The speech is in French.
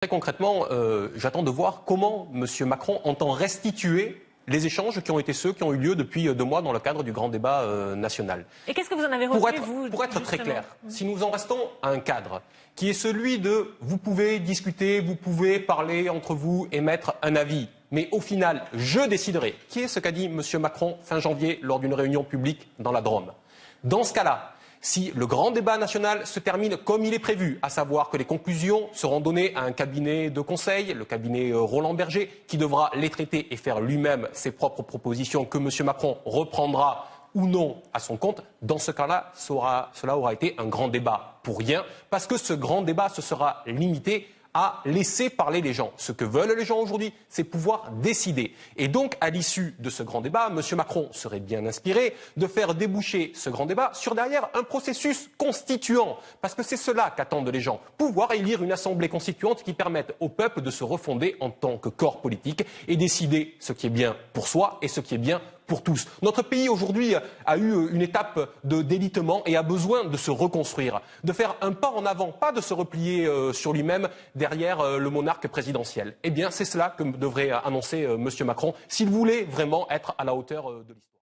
Très concrètement, j'attends de voir comment M. Macron entend restituer les échanges qui ont été ceux qui ont eu lieu depuis 2 mois dans le cadre du grand débat national. Et qu'est-ce que vous en avez retenu, vous, pour être très clair, si nous en restons à un cadre qui est celui de vous pouvez discuter, vous pouvez parler entre vous, émettre un avis, mais au final, je déciderai, qui est ce qu'a dit M. Macron fin janvier lors d'une réunion publique dans la Drôme. Dans ce cas-là, si le grand débat national se termine comme il est prévu, à savoir que les conclusions seront données à un cabinet de conseil, le cabinet Roland Berger, qui devra les traiter et faire lui-même ses propres propositions que M. Macron reprendra ou non à son compte, dans ce cas-là, cela aura été un grand débat pour rien, parce que ce grand débat se sera limité à laisser parler les gens. Ce que veulent les gens aujourd'hui, c'est pouvoir décider. Et donc, à l'issue de ce grand débat, M. Macron serait bien inspiré de faire déboucher ce grand débat sur derrière un processus constituant. Parce que c'est cela qu'attendent les gens. Pouvoir élire une assemblée constituante qui permette au peuple de se refonder en tant que corps politique et décider ce qui est bien pour soi et ce qui est bien pour tous. Notre pays aujourd'hui a eu une étape de délitement et a besoin de se reconstruire, de faire un pas en avant, pas de se replier sur lui-même derrière le monarque présidentiel. Eh bien, c'est cela que devrait annoncer M. Macron s'il voulait vraiment être à la hauteur de l'histoire.